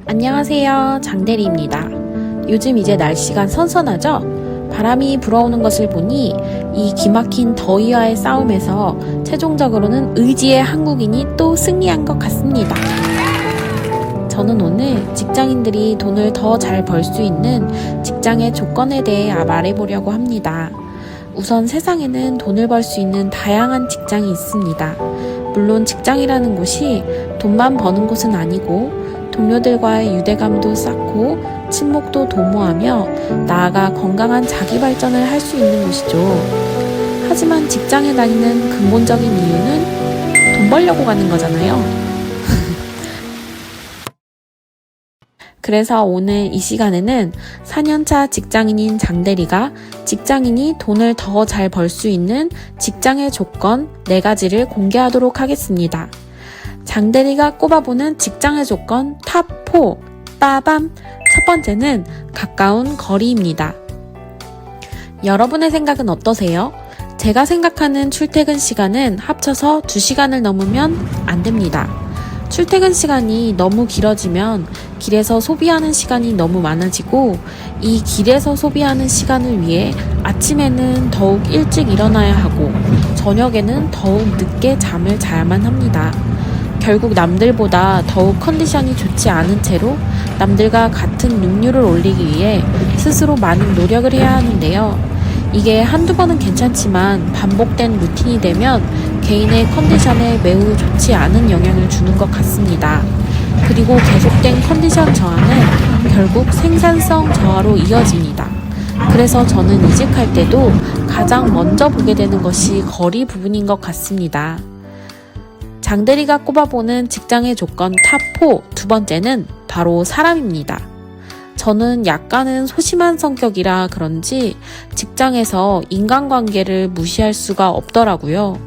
안녕하세요. 장대리입니다. 요즘 이제 날씨가 선선하죠? 바람이 불어오는 것을 보니 이 기막힌 더위와의 싸움에서 최종적으로는 의지의 한국인이 또 승리한 것 같습니다. 저는 오늘 직장인들이 돈을 더 잘 벌 수 있는 직장의 조건에 대해 말해보려고 합니다. 우선 세상에는 돈을 벌 수 있는 다양한 직장이 있습니다. 물론 직장이라는 곳이 돈만 버는 곳은 아니고 동료들과의 유대감도 쌓고 친목도 도모하며 나아가 건강한 자기 발전을 할 수 있는 곳이죠. 하지만 직장에 다니는 근본적인 이유는 돈 벌려고 가는 거잖아요. 그래서 오늘 이 시간에는 4년차 직장인인 장대리가 직장인이 돈을 더 잘 벌 수 있는 직장의 조건 4가지를 공개하도록 하겠습니다. 장대리가 꼽아보는 직장의 조건 탑4 빠밤! 첫 번째는 가까운 거리입니다. 여러분의 생각은 어떠세요? 제가 생각하는 출퇴근 시간은 합쳐서 2시간을 넘으면 안 됩니다. 출퇴근 시간이 너무 길어지면 길에서 소비하는 시간이 너무 많아지고 이 길에서 소비하는 시간을 위해 아침에는 더욱 일찍 일어나야 하고 저녁에는 더욱 늦게 잠을 자야만 합니다. 결국 남들보다 더욱 컨디션이 좋지 않은 채로 남들과 같은 능률을 올리기 위해 스스로 많은 노력을 해야 하는데요. 이게 한두 번은 괜찮지만 반복된 루틴이 되면 개인의 컨디션에 매우 좋지 않은 영향을 주는 것 같습니다. 그리고 계속된 컨디션 저하는 결국 생산성 저하로 이어집니다. 그래서 저는 이직할 때도 가장 먼저 보게 되는 것이 거리 부분인 것 같습니다. 장대리가 꼽아보는 직장의 조건 탑4 두 번째는 바로 사람입니다. 저는 약간은 소심한 성격이라 그런지 직장에서 인간관계를 무시할 수가 없더라고요.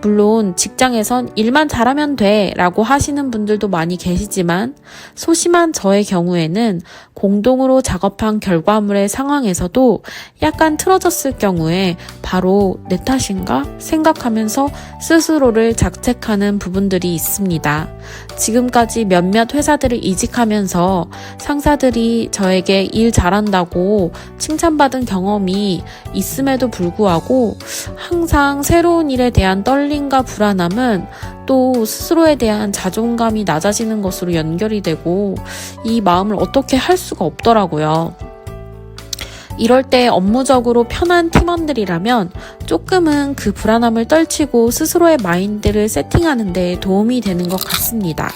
물론 직장에선 일만 잘하면 돼 라고 하시는 분들도 많이 계시지만 소심한 저의 경우에는 공동으로 작업한 결과물의 상황에서도 약간 틀어졌을 경우에 바로 내 탓인가 생각하면서 스스로를 자책하는 부분들이 있습니다. 지금까지 몇몇 회사들을 이직하면서 상사들이 저에게 일 잘한다고 칭찬받은 경험이 있음에도 불구하고 항상 새로운 일에 대한 떨림과 불안함은 또 스스로에 대한 자존감이 낮아지는 것으로 연결이 되고 이 마음을 어떻게 할 수가 없더라고요. 이럴 때 업무적으로 편한 팀원들이라면 조금은 그 불안함을 떨치고 스스로의 마인드를 세팅하는 데 도움이 되는 것 같습니다.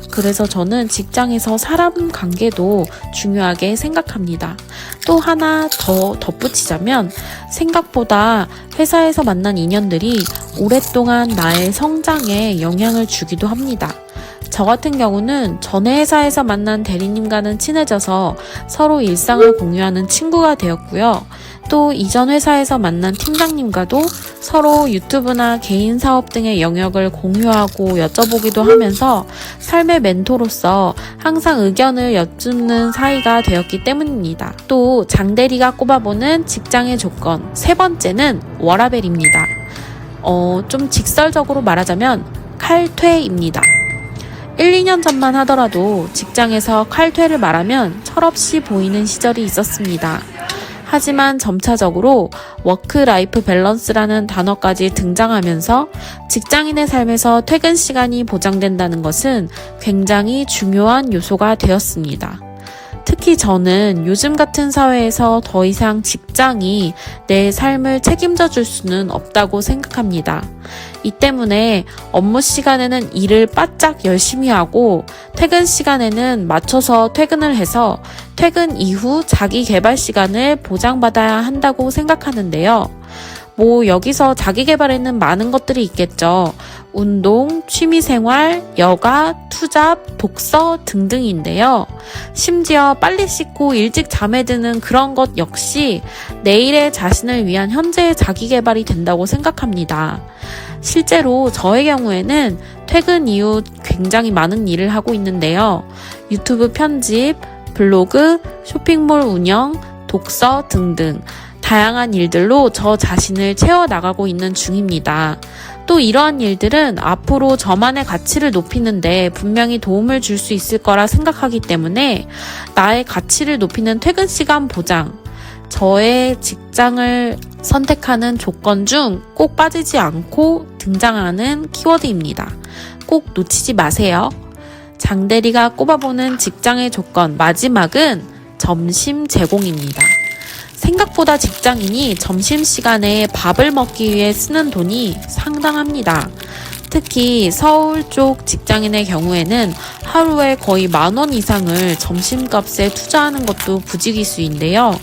그래서 저는 직장에서 사람 관계도 중요하게 생각합니다. 또 하나 더 덧붙이자면 생각보다 회사에서 만난 인연들이 오랫동안 나의 성장에 영향을 주기도 합니다. 저 같은 경우는 전에 회사에서 만난 대리님과는 친해져서 서로 일상을 공유하는 친구가 되었고요. 또 이전 회사에서 만난 팀장님과도 서로 유튜브나 개인 사업 등의 영역을 공유하고 여쭤보기도 하면서 삶의 멘토로서 항상 의견을 여쭙는 사이가 되었기 때문입니다. 또 장대리가 꼽아보는 직장의 조건 세 번째는 워라밸입니다. 좀 직설적으로 말하자면 칼퇴입니다. 1, 2년 전만 하더라도 직장에서 칼퇴를 말하면 철없이 보이는 시절이 있었습니다. 하지만 점차적으로 워크라이프 밸런스라는 단어까지 등장하면서 직장인의 삶에서 퇴근 시간이 보장된다는 것은 굉장히 중요한 요소가 되었습니다. 특히 저는 요즘 같은 사회에서 더 이상 직장이 내 삶을 책임져 줄 수는 없다고 생각합니다. 이 때문에 업무 시간에는 일을 바짝 열심히 하고 퇴근 시간에는 맞춰서 퇴근을 해서 퇴근 이후 자기 개발 시간을 보장받아야 한다고 생각하는데요. 여기서 자기 개발에는 많은 것들이 있겠죠. 운동, 취미생활, 여가, 투잡, 독서 등등인데요. 심지어 빨리 씻고 일찍 잠에 드는 그런 것 역시 내일의 자신을 위한 현재의 자기 개발이 된다고 생각합니다. 실제로 저의 경우에는 퇴근 이후 굉장히 많은 일을 하고 있는데요. 유튜브 편집, 블로그, 쇼핑몰 운영, 독서 등등 다양한 일들로 저 자신을 채워나가고 있는 중입니다. 또 이러한 일들은 앞으로 저만의 가치를 높이는데 분명히 도움을 줄 수 있을 거라 생각하기 때문에 나의 가치를 높이는 퇴근 시간 보장, 저의 직장을 선택하는 조건 중 꼭 빠지지 않고 등장하는 키워드입니다. 꼭 놓치지 마세요. 장대리가 꼽아보는 직장의 조건 마지막은 점심 제공입니다. 생각보다 직장인이 점심시간에 밥을 먹기 위해 쓰는 돈이 상당합니다. 특히 서울 쪽 직장인의 경우에는 하루에 거의 10,000원 이상을 점심값에 투자하는 것도 부지기수인데요.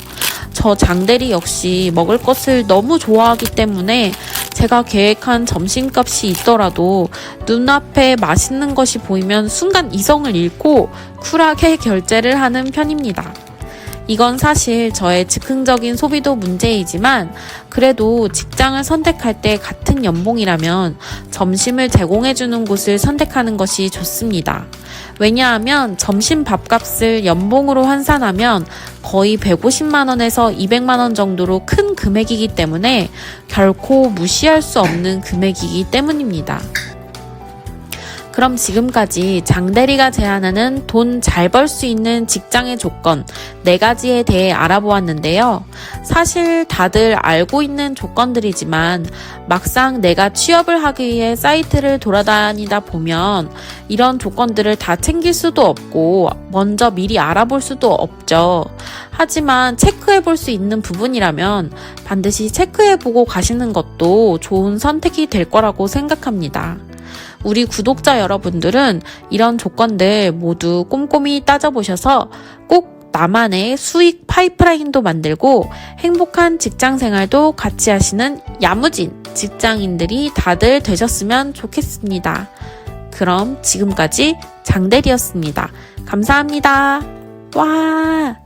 저 장대리 역시 먹을 것을 너무 좋아하기 때문에 제가 계획한 점심값이 있더라도 눈앞에 맛있는 것이 보이면 순간 이성을 잃고 쿨하게 결제를 하는 편입니다. 이건 사실 저의 즉흥적인 소비도 문제이지만 그래도 직장을 선택할 때 같은 연봉이라면 점심을 제공해주는 곳을 선택하는 것이 좋습니다. 왜냐하면 점심 밥값을 연봉으로 환산하면 거의 150만원에서 200만원 정도로 큰 금액이기 때문에 결코 무시할 수 없는 금액이기 때문입니다. 그럼 지금까지 장대리가 제안하는 돈 잘 벌 수 있는 직장의 조건 4가지에 대해 알아보았는데요. 사실 다들 알고 있는 조건들이지만 막상 내가 취업을 하기 위해 사이트를 돌아다니다 보면 이런 조건들을 다 챙길 수도 없고 먼저 미리 알아볼 수도 없죠. 하지만 체크해 볼 수 있는 부분이라면 반드시 체크해 보고 가시는 것도 좋은 선택이 될 거라고 생각합니다. 우리 구독자 여러분들은 이런 조건들 모두 꼼꼼히 따져보셔서 꼭 나만의 수익 파이프라인도 만들고 행복한 직장 생활도 같이 하시는 야무진 직장인들이 다들 되셨으면 좋겠습니다. 그럼 지금까지 장대리였습니다. 감사합니다. 와!